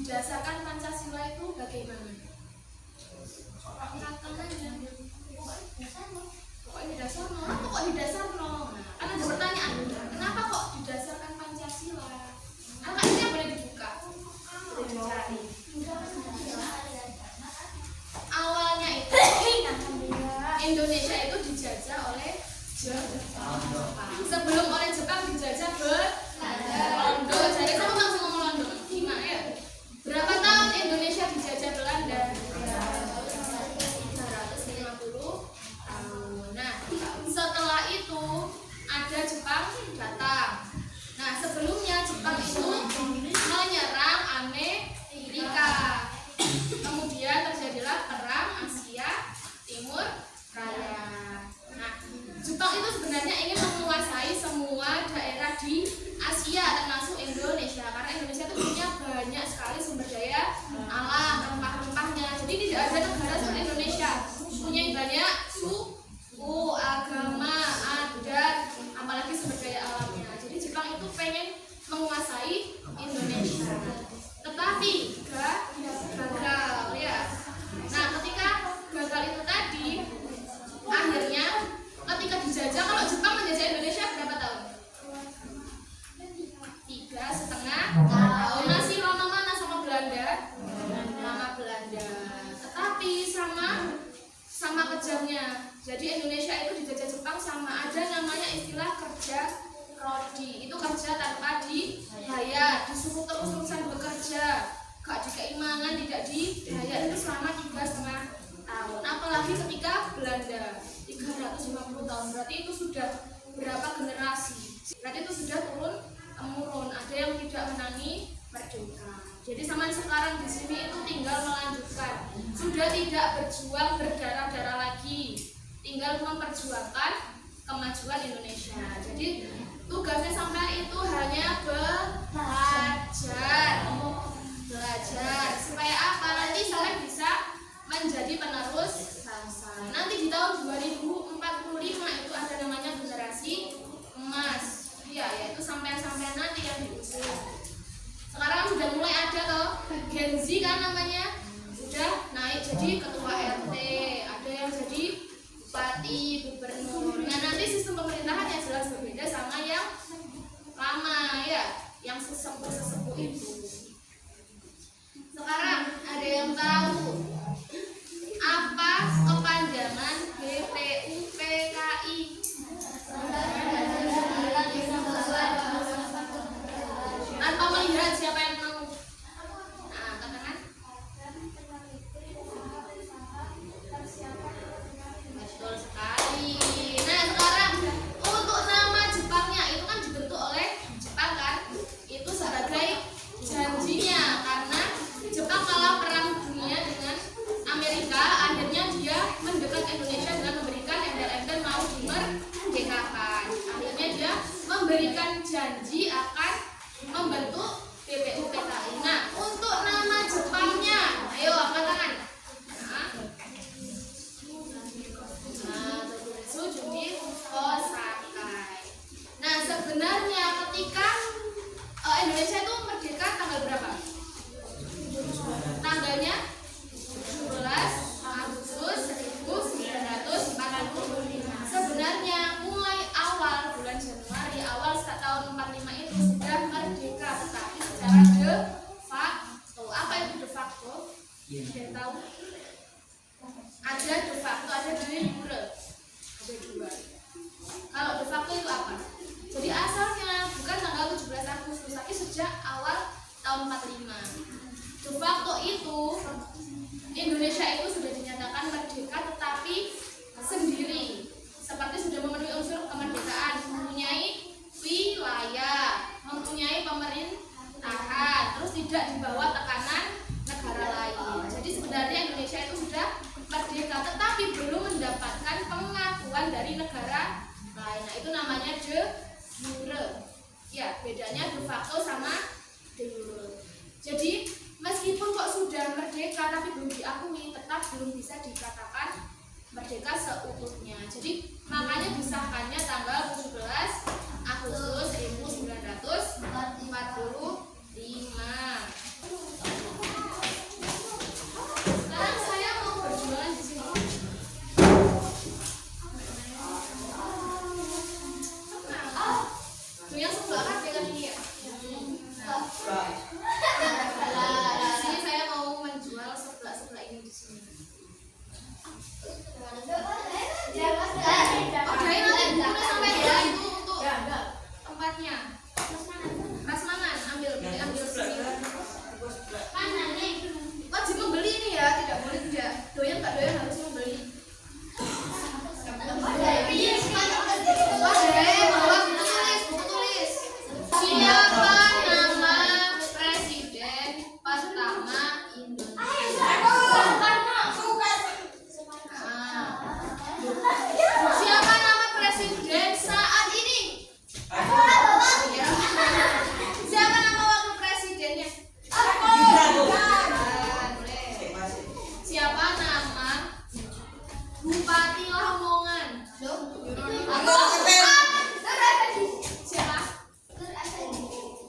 Berdasarkan Pancasila itu bagaimana? Kok di dasar no? Kan ada pertanyaan, kenapa kok didasarkan Pancasila? Angkanya boleh dibuka, boleh dicari. Awalnya itu Indonesia itu dijajah oleh Jepang. Sebelum oleh Jepang dijajah Belanda. Jadi kamu langsung ngomong London. Gimana ya? Berapa tahun Indonesia dijajah Belanda? 350 tahun. Nah, setelah itu ada Jepang datang. Nah, sebelumnya Jepang itu menyerang Amerika. Kemudian terjadilah perang Asia Timur Raya. Nah, Jepang itu sebenarnya ingin menguasai semua daerah di Asia termasuk Indonesia, karena Indonesia itu punya banyak sekali sumber daya alam, rempah-rempahnya. Jadi tidak ada negara seperti Indonesia punya banyak suku, agama, adat, apalagi sumber daya alamnya. Jadi Jepang itu pengen menguasai Indonesia, tetapi gagal ya. Nah, ketika gagal itu tadi, akhirnya ketika dijajah, kalau Jepang menjajah Indonesia berapa tahun? 3,5 tahun. Masih lama mana sama Belanda? Lama Belanda. Tetapi sama kejamnya. Jadi Indonesia itu dijajah Jepang sama ada namanya istilah kerja rodi. Itu kerja tanpa dibayar, disuruh terus-terusan bekerja, gak dikeimangan, tidak dibayar, itu selama 3,5 tahun. Apalagi ketika Belanda 350 tahun, berarti itu sudah berapa generasi? Berarti itu sudah turun-temurun. Ada yang tidak menangi merdeka. Jadi zaman sekarang di sini itu tinggal melanjutkan. Sudah tidak berjuang berdarah-darah lagi, tinggal memperjuangkan kemajuan Indonesia. Jadi tugasnya sampai itu hanya belajar supaya apa? Nanti kalian bisa menjadi penerus bangsa. Nanti di tahun 2045 itu ada namanya generasi emas. Iya, yaitu sampai-sampai nanti yang diusung. Sekarang sudah mulai ada toh Gen Z kan namanya, sudah naik jadi ketua RT, ada yang jadi bupati, gubernur. Nah, nanti sistem pemerintahan yang jelas berbeda sama yang lama ya, yang sesepuh itu. Sekarang ada yang tahu apa kepanjangan BPUPKI? Tanpa melihat siapa yang mau. Nah, katakan. Betul sekali. Nah, sekarang untuk nama Jepangnya itu kan dibentuk oleh Jepang kan? Itu sebagai janjinya, karena Jepang kalah perang dunia dengan Amerika, akhirnya dia mendekat Indonesia dengan memberikan embel-embel mau dimerdekakan. Akhirnya dia memberikan janji berjanji akan membentuk BPUPKI. Nah, untuk nama Jepangnya, ayo angkat tangan. Tokugatsu Jumi Kosakai. Nah, sebenarnya ketika Indonesia itu merdeka tanggal berapa? Tanggalnya 17 Agustus 1945. Sebenarnya mulai awal bulan Januari, awal tahun 45 itu sudah merdeka, tetapi secara de facto. Apa itu de facto? Tidak tahu. Ada de facto, ada de jure. Ada dua. Kalau de facto itu apa? Jadi asalnya bukan tanggal 17 Agustus, tapi sejak awal tahun 45. De facto itu Indonesia itu sudah dinyatakan merdeka, tetapi sendiri, seperti sudah memenuhi unsur kemerdekaan, mempunyai wilayah, mempunyai pemerintahan, terus tidak di bawah tekanan negara lain. Jadi sebenarnya Indonesia itu sudah merdeka, tetapi belum mendapatkan pengakuan dari negara lain. Nah, itu namanya de jure. Ya, bedanya de facto sama de jure. Jadi meskipun kok sudah merdeka tapi belum diakui, tetap belum bisa dikatakan merdeka seutuhnya. Jadi makanya disahkannya tanggal 17 Agustus 1945. Sekarang saya mau berjualan di sini. Tuh yang sebelah kan dengan ini ya. Di sini saya mau menjual sebelah ini di sini. Oke, nanti udah sampai ya itu untuk tempatnya. Prasmanan, ambil sini. Wajib membeli ini ya, tidak boleh tidak. Doyan tak doyan harus membeli. Bawa buku tulis. Siapa nama presiden pertama Indonesia? Siapa nama presiden saat ini? Siapa nama wakil presidennya? Siapa nama Bupati Lamongan? Siapa?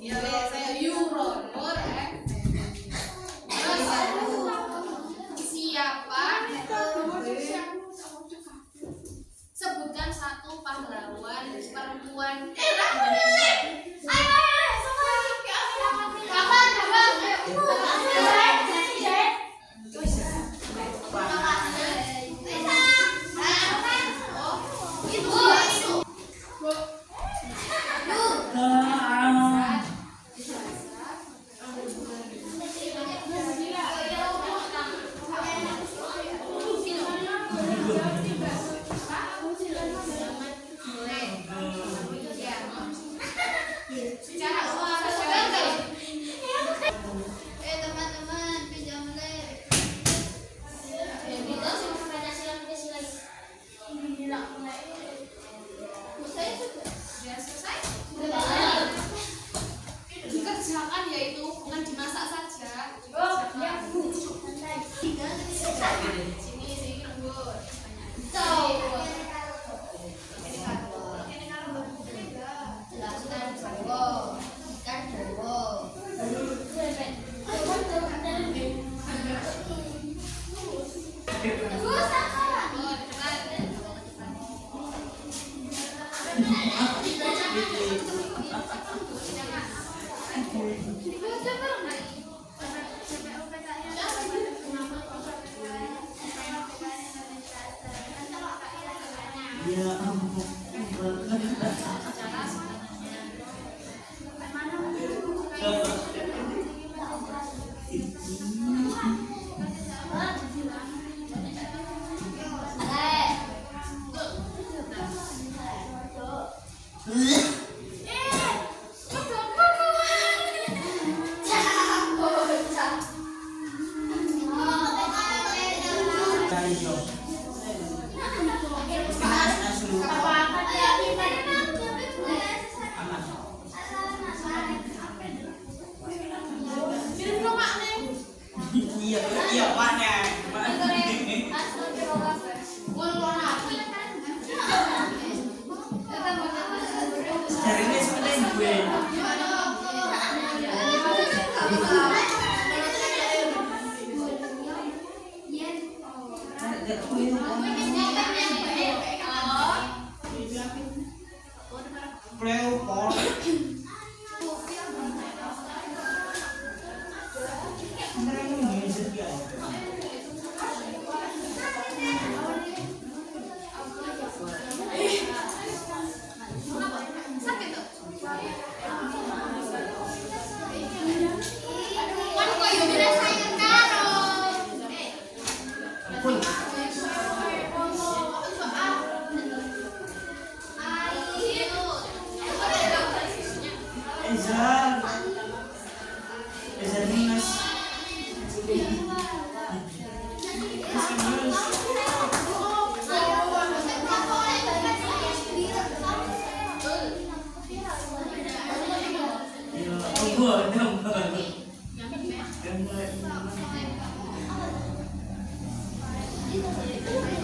Ya, saya Yuro Nur. Siapa? Sebutkan satu pahlawan perempuan. Dikerjakan, yaitu bukan dimasak saja. Sini lembut. Ya ampun. Sakit tuh. Kan kok yo dirasain karo.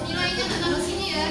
Nilainya tetap di sini ya.